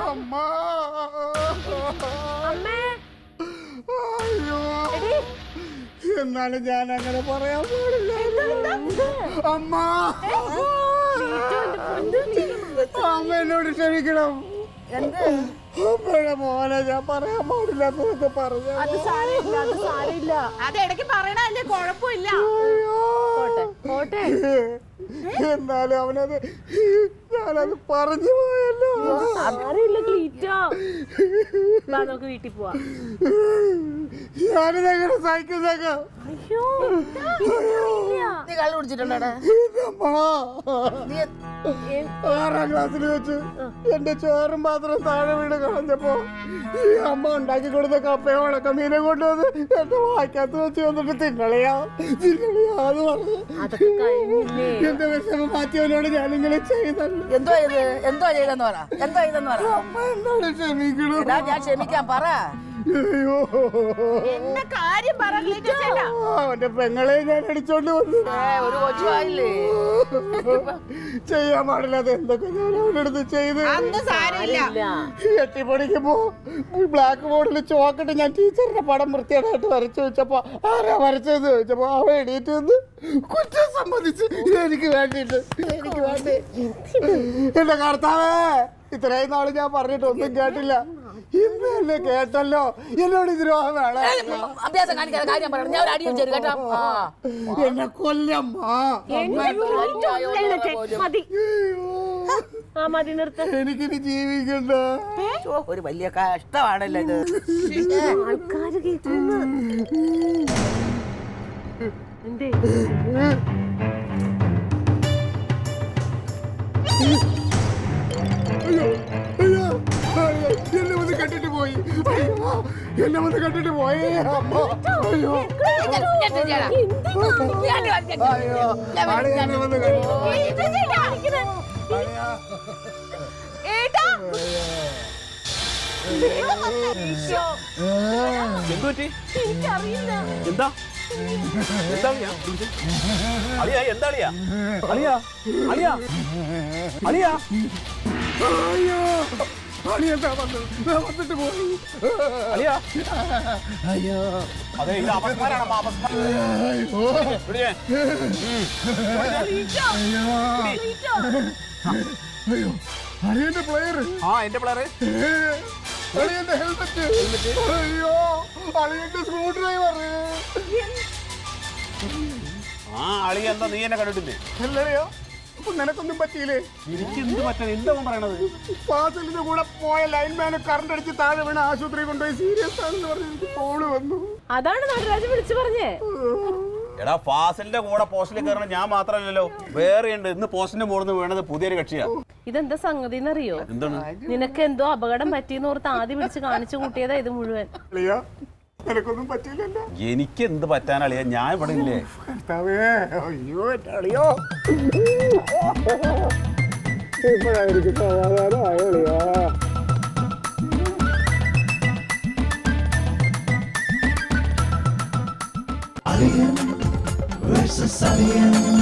അമ്മ അയ്യോ എന്നാലും ഞാൻ അങ്ങനെ പറയാൻ പാടില്ല അമ്മ അമ്മ എന്നോട് ക്ഷമിക്കണം അമ്മയുടെ മോനെ ഞാൻ പറയാൻ പാടില്ലാത്തതൊക്കെ പറഞ്ഞു അത് ഇടയ്ക്ക് പറയണല്ലേ കുഴപ്പമില്ല എന്നാലും അവനത് ഞാനത് പറഞ്ഞു പോയല്ലോ നമുക്ക് വീട്ടിൽ പോവാ ഞാനിതെങ്ങനെ സഹിക്കുന്നേക്കാം നീ കള്ളു കുടിച്ചിട്ടുണ്ടോ 6ാം ക്ലാസ്സിൽ വെച്ച് എന്റെ ചോറും പാത്രം താഴെ വീട് കളഞ്ഞപ്പോ ഈ അമ്മ ഉണ്ടാക്കി കൊടുത്ത കപ്പയും ഉണക്കമീനെ കൊണ്ടുവന്ന് എന്റെ വായ്ക്കകത്ത് വെച്ച് വന്നിട്ട് തിന്നളിയാന്ന് പറഞ്ഞു എന്റെ വിഷമം മാറ്റിയവനോട് ഞാനിങ്ങനെ ചെയ്തല്ലോ. എന്തോ ചെയ്തെന്ന് പറ അമ്മ എന്നോട് ക്ഷമിക്കണം. ഞാൻ ക്ഷമിക്കാൻ പറ. അവന്റെ പെങ്ങളെ ഞാൻ അടിച്ചോണ്ട് വന്നു. ഒരു കൊച്ചുമായില്ലേ ചെയ്യാൻ പാടില്ലാത്ത എന്തൊക്കെ ഞാൻ അവന്റെ അടുത്ത് ചെയ്ത്. എട്ടിപ്പടിക്കുമ്പോ ബ്ലാക്ക് ബോർഡിൽ ചോക്കിട്ട് ഞാൻ ടീച്ചറിന്റെ പടം വൃത്തിയായിട്ട് വരച്ചു വെച്ചപ്പോ ആരാ വരച്ചതെന്ന് ചോദിച്ചപ്പോ അവ എണീറ്റ് നിന്ന് കുറ്റം സമ്മതിച്ച് എനിക്ക് വേണ്ടിട്ട് എന്റെ കർത്താവേ ഇത്രയും നാള് ഞാൻ പറഞ്ഞിട്ട് ഒന്നും കേട്ടില്ല. ഇന്നല്ലേ കേട്ടല്ലോ എന്നോട് ദ്രോഹം വേണം. അഭ്യാസം കാണിക്കാതെ കാര്യം പറയണം. ഞാൻ ഒരു അടിയും ചെയ്തു കേട്ടോ. എന്നെ കൊല്ലമ്മ എനിക്കിനി ജീവിക്കണ്ട. ഒരു വലിയ കഷ്ടമാണല്ലോ ഇത്. ആൾക്കാര് കേൾക്കുന്നു. എന്തേ എന്നെ വന്ന് കണ്ടിട്ട് പോയി അമ്മ. അയ്യോ എന്നെ വന്ന് എന്താ അളിയാ എന്താളിയാ അളിയാ അളിയാ അളിയാ അയ്യോ അളിയെന്താ വന്നിട്ട് പോയി അളിയാ അയ്യോ അതെ ഇത് അപസ്മാരാണ് അയ്യോ അളിയന്റെ പ്ലെയർ എന്റെ പ്ലെയർ അളിയന്റെ ഹെൽമെറ്റ് അയ്യോ അളിയന്റെ സ്ക്രൂ ഡ്രൈവർ അളിയ എന്താ നീ എന്നെ കണ്ടിട്ടില്ലേ അല്ലറിയോ നിനക്കൊന്നും പറ്റിയില്ലേ? എനിക്ക് എന്ത് പറ്റാൻ എന്താ പറയണത്? ഫാസിലിന്റെ കൂടെ പോയ ലൈൻമാന് കറണ്ട് അടിച്ച് താഴെ വീണ് ആശുപത്രി കൊണ്ടുപോയി സീരിയസ് ആണെന്ന് പറഞ്ഞ് എനിക്ക് ഫോണ് വന്നു. അതാണ് നടരാജ് വിളിച്ചു പറഞ്ഞേ. എടാ ഫാസിലിന്റെ കൂടെ പോസ്റ്റിൽ കയറണ ഞാൻ മാത്രമല്ലല്ലോ, വേറെ ഉണ്ട്. ഇന്ന് പോസ്റ്റിന്റെ മുകളിൽ വീണത് പുതിയൊരു കക്ഷിയാ. ഇതെന്താ സംഗതി എന്നറിയോ? എന്താണ്? നിനക്ക് എന്തോ അപകടം പറ്റിയെന്ന് ഓർത്ത് ആദ്യം വിളിച്ച് കാണിച്ചു കൂട്ടിയതാ ഇത് മുഴുവൻ. നിനക്കൊന്നും പറ്റിയില്ലല്ലോ. എനിക്ക് എന്ത് പറ്റാനളിയാ, ഞാൻ ഇവിടെ ഇല്ലേ. അയ്യോ അളിയോ ഇപ്പോഴായിരിക്കും സമാധാനമായളിയാ. Alien versus Alien.